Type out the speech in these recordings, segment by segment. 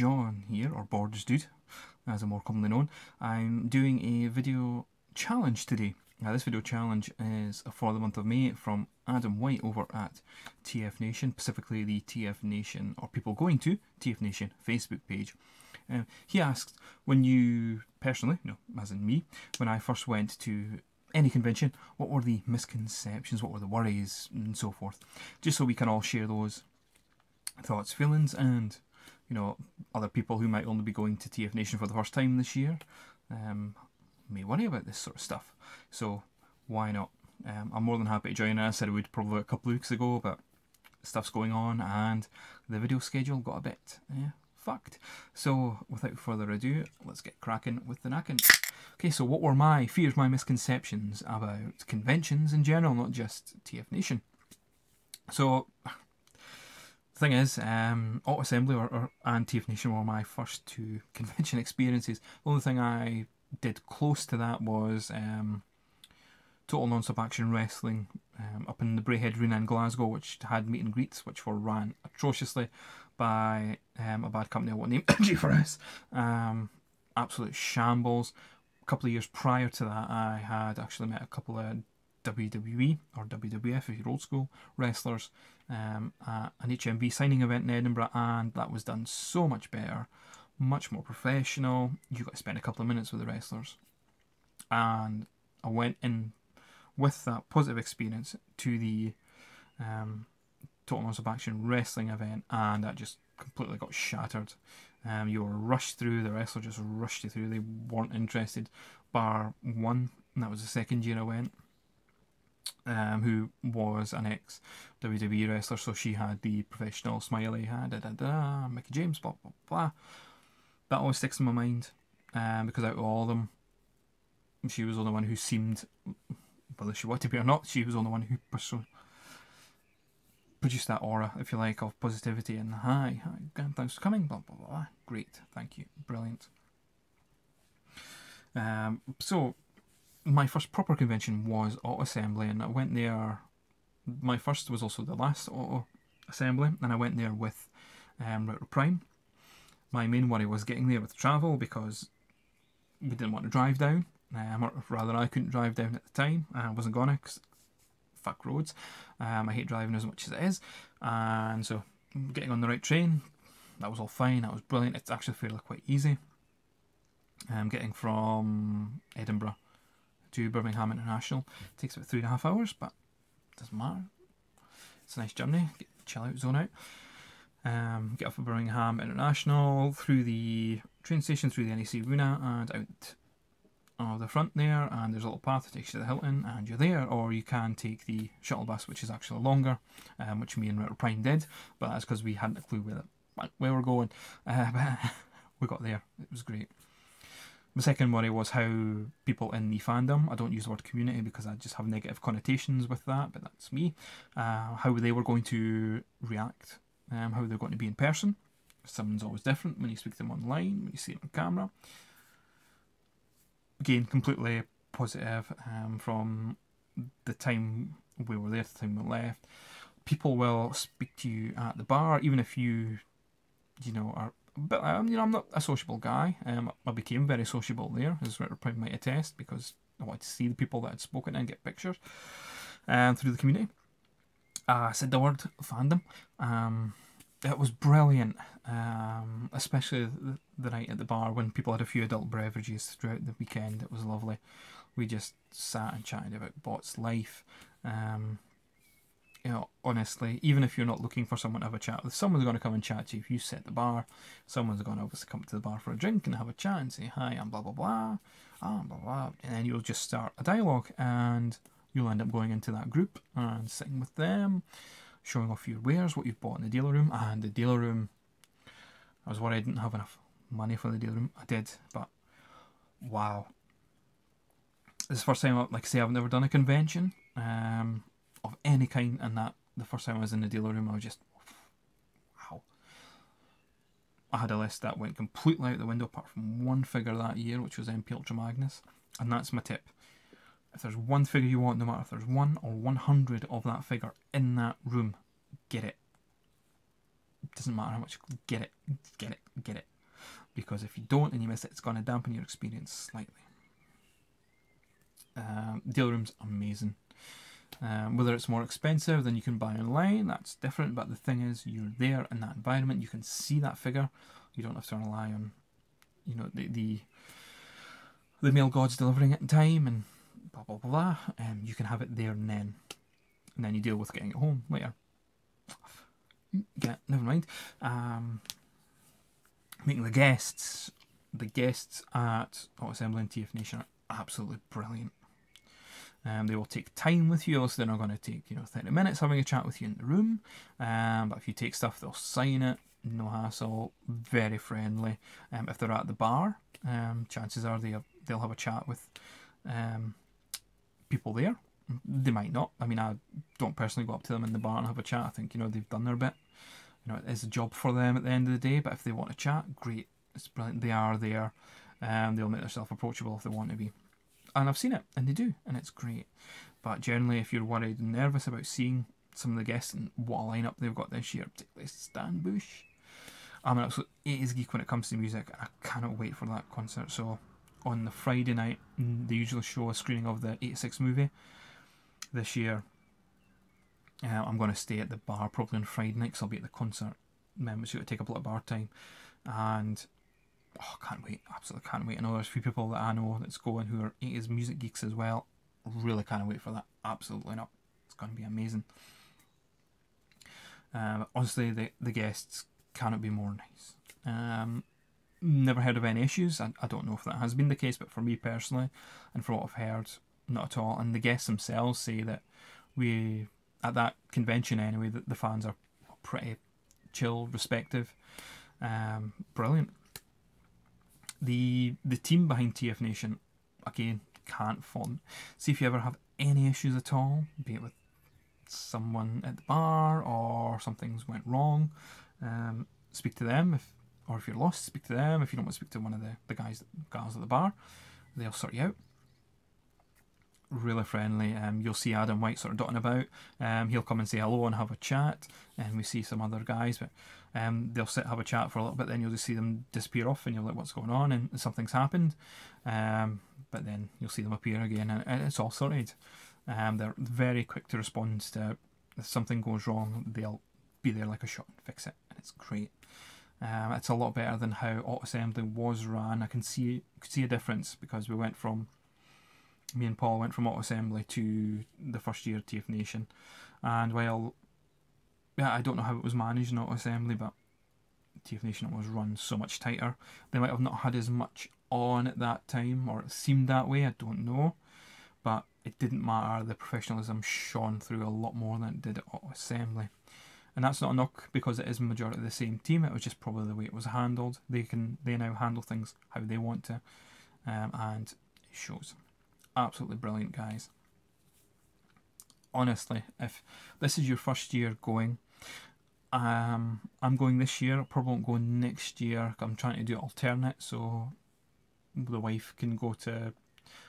John here, or Borders Dude, as I'm more commonly known. I'm doing a video challenge today. Now, this video challenge is for the month of May from Adam White over at TF Nation, specifically the TF Nation, or people going to TF Nation Facebook page. He asked, when you, personally, no, as in me, when I first went to any convention, what were the misconceptions, what were the worries, and so forth, just so we can all share those thoughts, feelings, and, you know, other people who might only be going to TF Nation for the first time this year may worry about this sort of stuff. So why not? I'm more than happy to join. I said I would probably a couple of weeks ago, but stuff's going on and the video schedule got a bit fucked. So without further ado, let's get cracking with the knacking. Okay, so what were my fears, my misconceptions about conventions in general, not just TF Nation? So the thing is, Auto Assembly and TF Nation were my first two convention experiences. The only thing I did close to that was Total Non-Stop Action Wrestling up in the Braehead Arena in Glasgow, which had meet and greets, which were ran atrociously by a bad company I won't name, G4S. Absolute shambles. A couple of years prior to that, I had actually met a couple of WWE, or WWF if you're old school, wrestlers at an HMV signing event in Edinburgh, and that was done so much better, much more professional. You got to spend a couple of minutes with the wrestlers, and I went in with that positive experience to the Total Non-Stop Action Wrestling event, and that just completely got shattered. You were rushed through, the wrestler just rushed you through, they weren't interested, bar one, and that was the second year I went, who was an ex-WWE wrestler, so she had the professional smiley, Mickey James, blah, blah, blah. That always sticks in my mind, because out of all of them, she was the only one who seemed, whether she wanted to be or not, she was the only one who produced that aura, if you like, of positivity and hi, thanks for coming, blah, blah, blah, great, thank you, brilliant. So, my first proper convention was Auto Assembly, and I went there, my first was also the last Auto Assembly, and I went there with Router Prime. My main worry was getting there with travel, because we didn't want to drive down, or rather I couldn't drive down at the time. I wasn't gonna, because fuck roads. I hate driving as much as it is, and so getting on the right train, that was all fine, that was brilliant. It's actually fairly quite easy. Getting from Edinburgh to Birmingham International takes about 3.5 hours, but it doesn't matter. It's a nice journey, get the chill out zone out. Get off of Birmingham International, through the train station, through the NEC Arena, and out of the front there, and there's a little path that takes you to the Hilton, and you're there. Or you can take the shuttle bus, which is actually longer, which me and Router Prime did, but that's because we hadn't a clue where we're going. But we got there, it was great. The second worry was how people in the fandom, I don't use the word community because I just have negative connotations with that, but that's me, how they were going to react, how they're going to be in person. Someone's always different when you speak to them online, when you see them on camera. Again, completely positive from the time we were there to the time we left. People will speak to you at the bar, even if you know, are a bit, I'm not a sociable guy. I became very sociable there, as Router Prime might attest, because I wanted to see the people that had spoken and get pictures through the community. I said the word fandom. It was brilliant, especially the night at the bar when people had a few adult beverages throughout the weekend. It was lovely. We just sat and chatted about Bot's life. You know, honestly, even if you're not looking for someone to have a chat with, someone's going to come and chat to you. If you sit at the bar, someone's going to obviously come to the bar for a drink and have a chat and say, hi, I'm blah, blah, blah, blah, blah, and then you'll just start a dialogue, and you'll end up going into that group and sitting with them, showing off your wares, what you've bought in the dealer room. And the dealer room, I was worried I didn't have enough money for the dealer room. I did, but wow. This is the first time, like I say, I've never done a convention of any kind, and that the first time I was in the dealer room, I was just, wow. I had a list that went completely out the window apart from one figure that year, which was MP Ultra Magnus, and that's my tip. If there's one figure you want, no matter if there's 1 or 100 of that figure in that room, get it. doesn't matter how much, get it, get it, get it. Because if you don't and you miss it, it's going to dampen your experience slightly. Deal room's amazing. Whether it's more expensive than you can buy online, that's different, but the thing is, you're there in that environment, you can see that figure, you don't have to rely on, you know, the male gods delivering it in time and blah blah blah. You can have it there and then you deal with getting it home later. Yeah, never mind. Making the guests at Auto Assembly and TF Nation are absolutely brilliant. They will take time with you, else they're not going to take 30 minutes having a chat with you in the room. But if you take stuff, they'll sign it, no hassle, very friendly. If they're at the bar, chances are they'll have a chat with people there. They might not. I mean, I don't personally go up to them in the bar and have a chat. I think they've done their bit. It is a job for them at the end of the day. But if they want to chat, great, it's brilliant. They are there. They'll make themselves approachable if they want to be. And I've seen it, and they do, and it's great. But generally, if you're worried and nervous about seeing some of the guests and what a lineup they've got this year, particularly Stan Bush, I'm an absolute 80s geek when it comes to music, and I cannot wait for that concert. So on the Friday night, they usually show a screening of the 86 movie. This year, I'm going to stay at the bar probably on Friday night, because I'll be at the concert. So it'll take up a lot of bar time, and can't wait, absolutely can't wait. I know there's a few people that I know that's going who are 80s music geeks as well. Really can't wait for that. Absolutely not. It's going to be amazing. Honestly, the guests cannot be more nice. Never heard of any issues. I don't know if that has been the case, but for me personally, and for what I've heard, not at all. And the guests themselves say that we, at that convention anyway, that the fans are pretty chill, respective, brilliant. The team behind TF Nation, again, can't fault them. See if you ever have any issues at all, be it with someone at the bar or something's went wrong, speak to them. If you're lost, speak to them. If you don't want to speak to one of the gals at the bar, they'll sort you out. Really friendly. You'll see Adam White sort of dotting about. He'll come and say hello and have a chat, and we see some other guys, but they'll sit, have a chat for a little bit, then you'll just see them disappear off, and you're like, what's going on? And something's happened. But then you'll see them appear again, and it's all sorted. They're very quick to respond to if something goes wrong. They'll be there like a shot and fix it, and it's great. It's a lot better than how Auto Assembly was ran. I could see a difference, because me and Paul went from Auto Assembly to the first year TF Nation, and while I don't know how it was managed in Auto Assembly, but TF Nation was run so much tighter. They might have not had as much on at that time, or it seemed that way, I don't know, but it didn't matter. The professionalism shone through a lot more than it did at Auto Assembly. And that's not a knock, because it is majority of the same team. It was just probably the way it was handled. They now handle things how they want to, and it shows. Absolutely brilliant, guys. Honestly, if this is your first year going, I'm going this year. I probably won't go next year. I'm trying to do it alternate, so the wife can go to.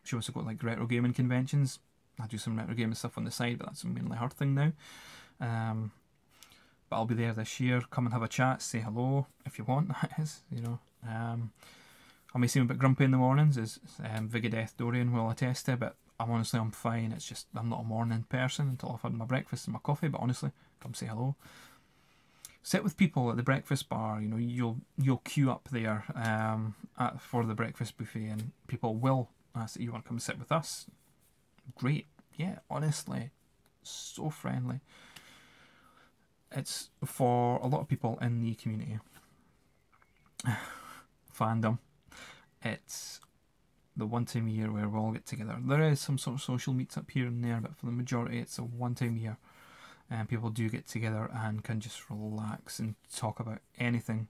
She wants to go to like retro gaming conventions. I do some retro gaming stuff on the side, but that's mainly her thing now. But I'll be there this year. Come and have a chat, say hello if you want. That is, I may seem a bit grumpy in the mornings, as Vigadeth Dorian will attest to, but I'm fine. It's just I'm not a morning person until I've had my breakfast and my coffee. But honestly, come say hello. Sit with people at the breakfast bar. You'll queue up there for the breakfast buffet, and people will ask that you want to come sit with us. Great, yeah. Honestly, so friendly. It's for a lot of people in the community fandom. It's the one time a year where we all get together. There is some sort of social meets up here and there, but for the majority it's a one time a year, and people do get together and can just relax and talk about anything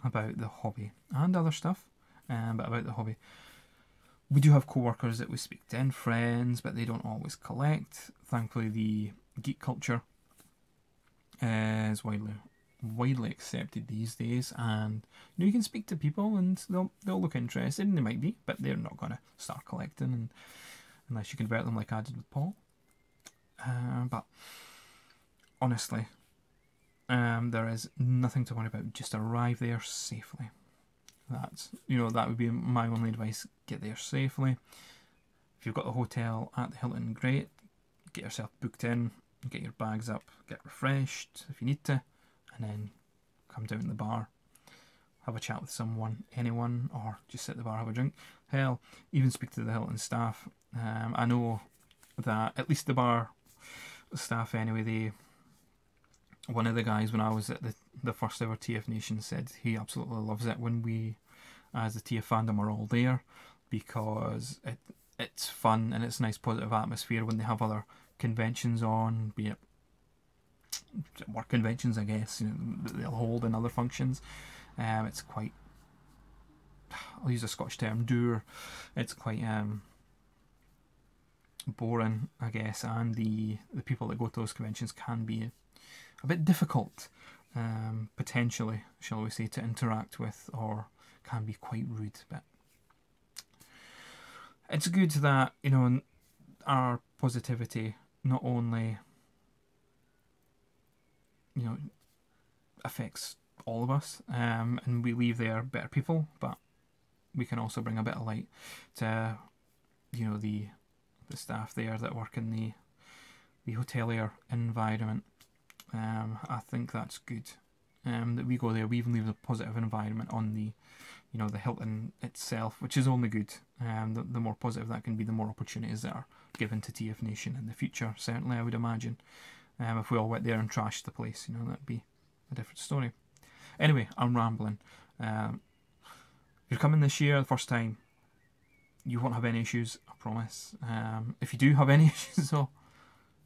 about the hobby and other stuff, but about the hobby. We do have co-workers that we speak to and friends, but they don't always collect. Thankfully, the geek culture is widely accepted these days, and you can speak to people and they'll look interested, and they might be, but they're not going to start collecting unless you convert them like I did with Paul. But honestly, There is nothing to worry about. Just arrive there safely. That's, that would be my only advice. Get there safely. If you've got a hotel at the Hilton, great. Get yourself booked in, get your bags up, get refreshed if you need to, and then come down to the bar, have a chat with someone, anyone, or just sit at the bar, have a drink. Hell, even speak to the Hilton staff. I know that at least the bar staff anyway, one of the guys when I was at the first ever TF Nation said he absolutely loves it when we, as the TF fandom, are all there, because it's fun and it's a nice positive atmosphere when they have other conventions on, be it work conventions, I guess, that they'll hold and other functions. It's quite, I'll use a Scottish term, dour. It's quite boring, I guess, and the people that go to those conventions can be a bit difficult, potentially, shall we say, to interact with, or can be quite rude. But it's good that, our positivity not only, affects all of us, and we leave there better people, but we can also bring a bit of light to, the staff there that work in the hotelier environment. I think that's good. That we go there, we even leave a positive environment on the Hilton itself, which is only good. The more positive that can be, the more opportunities that are given to TF Nation in the future, certainly, I would imagine. If we all went there and trashed the place, that'd be a different story. Anyway, I'm rambling. If you're coming this year, the first time, you won't have any issues, I promise. If you do have any issues, though,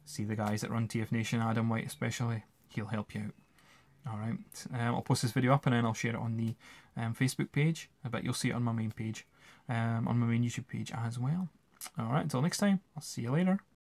see the guys that run TF Nation, Adam White especially, he'll help you out. Alright, I'll post this video up and then I'll share it on the Facebook page. I bet you'll see it on my main page, on my main YouTube page as well. Alright, until next time, I'll see you later.